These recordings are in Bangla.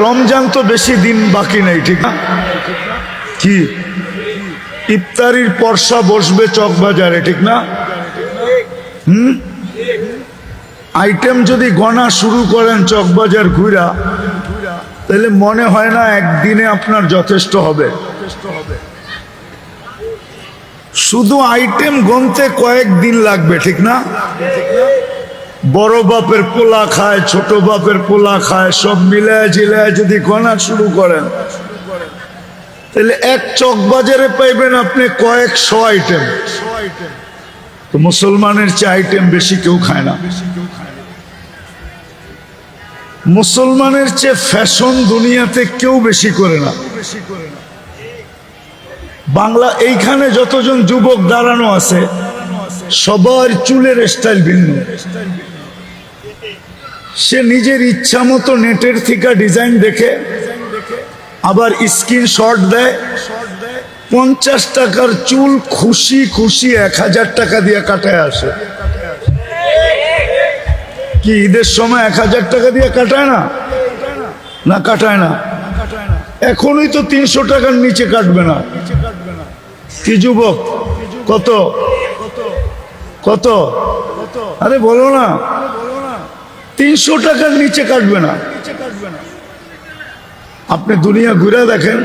রমজান তো বেশি দিন বাকি নেই, ঠিক না? কি ইফতারির পরশা বসবে চকবাজারে, ঠিক না? আইটেম যদি গণা শুরু করেন চকবাজার ঘুরা, তাহলে মনে হয় না একদিনে আপনার যথেষ্ট হবে। শুধু আইটেম গনতে কয়েকদিন লাগবে, ঠিক না? বড় বাপের পোলা খায়, ছোট বাপের পোলা খায়, সব মিলায় জিলায় যদি গণা শুরু করেন, তাহলে এক চকবাজারে পাইবেন আপনি কয়েকশো আইটেম। তো মুসলমানের চেয়ে আইটেম বেশি কেউ খায় না। মুসলমানের চেয়ে ফ্যাশন দুনিয়াতে কেউ বেশি করে না। বাংলা এইখানে যতজন যুবক দাঁড়ানো আছে, সবার চুলের স্টাইল ভিন্ন। সে নিজের ইচ্ছা মতো নেটের থেকে ডিজাইন দেখে আবার স্ক্রিনশট দেয়। 50 টাকার চুল খুশি খুশি 1000 টাকা দিয়ে কাটায় আসে। কি ঈদের সময় 1000 টাকা দিয়ে কাটায় না? না কাটায় না। এখনই তো 300 টাকার নিচে কাটবে না। কি যুবক, কত কত? আরে বলো না, 300 টাকার নিচে কাটবে না। আপনি দুনিয়া ঘুরে দেখেন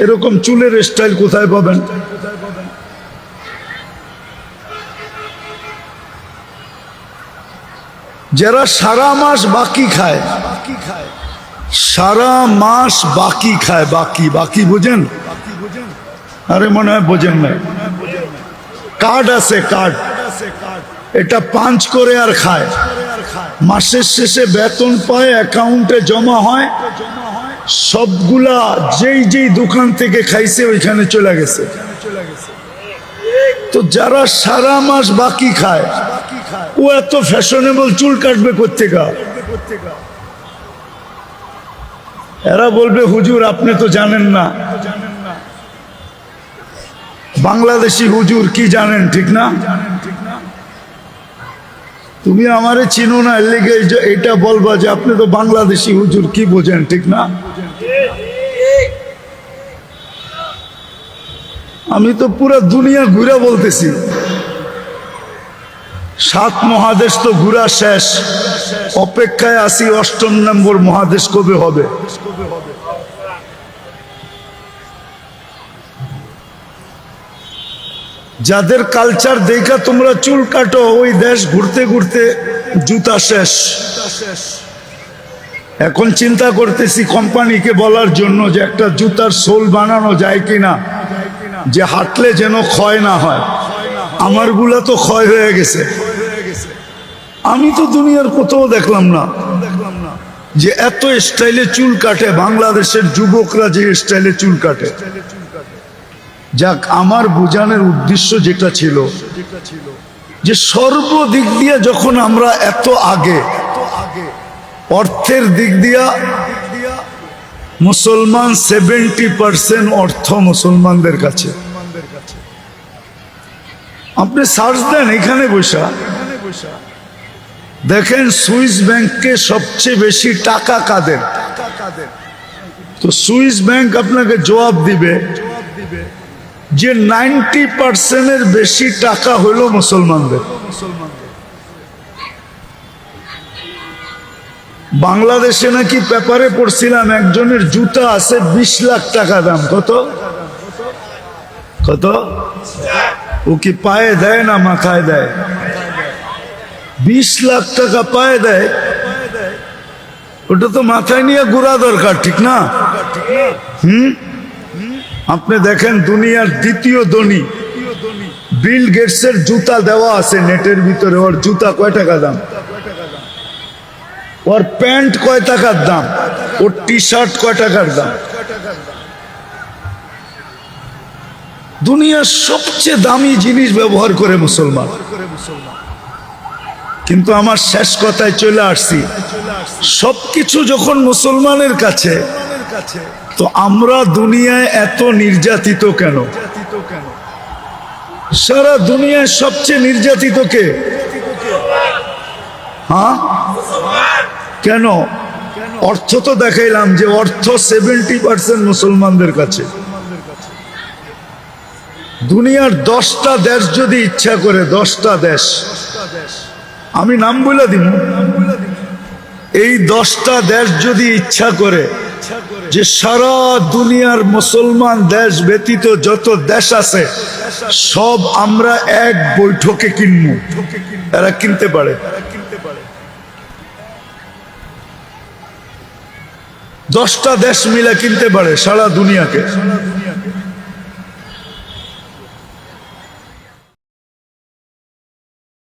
এরকম চুলের স্টাইল কোথায় পাবেন? যারা সারা মাস বাকি খায়, সারা মাস বাকি খায়, বাকি বাকি বুঝেন? আরে মনে হয় বোঝেন না। কার্ড আছে, কার্ড, এটা পাঞ্চ করে আর খায়। মাসের শেষে বেতন পায়, অ্যাকাউন্টে জমা হয়, সবগুলা যেই যেই দোকান থেকে খাইছে ওইখানে চলে গেছে। তো যারা সারা মাস বাকি খায়, ও এত ফ্যাশনেবল চুল কাটবে কোত্থেকে? এরা বলবে হুজুর আপনি তো জানেন না, বাংলাদেশি হুজুর কি জানেন, ঠিক না? তুমি আমারে চিনো না, এর লেগে এটা বলবা যে আপনি তো বাংলাদেশি হুজুর, কি বোঝেন, ঠিক না? আমি তো পুরো দুনিয়া ঘুরে বলতেছি। 7 মহাদেশ তো ঘুরা শেষ, অপেক্ষায় আছি 8ম নম্বর মহাদেশ কবে হবে। যাদের কালচার দেখা তোমরা চুল কাটো, ওই দেশ ঘুরতে ঘুরতে জুতা শেষ। এখন চিন্তা করতেছি কোম্পানিকে বলার জন্য যে একটা জুতার সোল বানানো যায় কিনা, যে হাঁটলে যেন ক্ষয় না হয়। আমারগুলা তো ক্ষয় হয়ে গেছে। আমি তো দুনিয়ার কোথাও দেখলাম না যে এত স্টাইলে চুল কাটে। বাংলাদেশের যুবকরা যে স্টাইলে চুল কাটে। যাক, আমার বোঝানোর উদ্দেশ্য যেটা ছিল যে সর্বদিক দিয়ে যখন আমরা এত আগে, অর্থের দিক দিয়া মুসলমান 70% অর্থ মুসলমানদের কাছে। আপনি সার্চ দেন এখানে বসা, দেখেন সুইস ব্যাংকে সবচেয়ে বেশি টাকা কাদের। তো সুইস ব্যাংক আপনাকে জবাব দিবে যে 90% বেশি টাকা হলো মুসলমানদের। বাংলাদেশে নাকি পেপারে পড়ছিলাম একজনের জুতা আছে 20 লাখ টাকা দাম। কত কত? ও কি পায়ে দেয় না মাথায় দেয়? 20 লাখ টাকা পায়ে দেয়। ওটা তো মাথায় নিয়ে ঘোরা দরকার, ঠিক না? আপনি দেখেন দুনিয়ার দ্বিতীয় ধনী বিল গেটসের জুতা দেওয়া আছে নেটের ভিতরে। ওর জুতা কয় টাকা দাম, ওর প্যান্ট কয় টাকার দাম, ওর টি শার্ট কয় টাকার দাম। দুনিয়ার সবচেয়ে দামি জিনিস ব্যবহার করে মুসলমান। কিন্তু আমার শেষ কথায় চলে আসছি, সবকিছু যখন মুসলমানের কাছে, তো আমরা দুনিয়ায় এত নির্যাতিত কেন? সারা দুনিয়ায় সবচেয়ে নির্যাতিত কে? হ্যাঁ, কেন? অর্থ তো দেখাইলাম যে অর্থ 70% মুসলমানদের কাছে। দুনিয়ার 10টা দেশ যদি ইচ্ছা করে, 10টা দেশ, আমি নাম বলে দিব, এই 10টা দেশ যদি ইচ্ছা করে যে সারা দুনিয়ার মুসলমান দেশ ব্যতীত যত দেশ আছে সব আমরা এক বৈঠকে কিনবো, এরা কিনতে পারে। 10টা দেশ মিলে কিনতে পারে সারা দুনিয়াকে।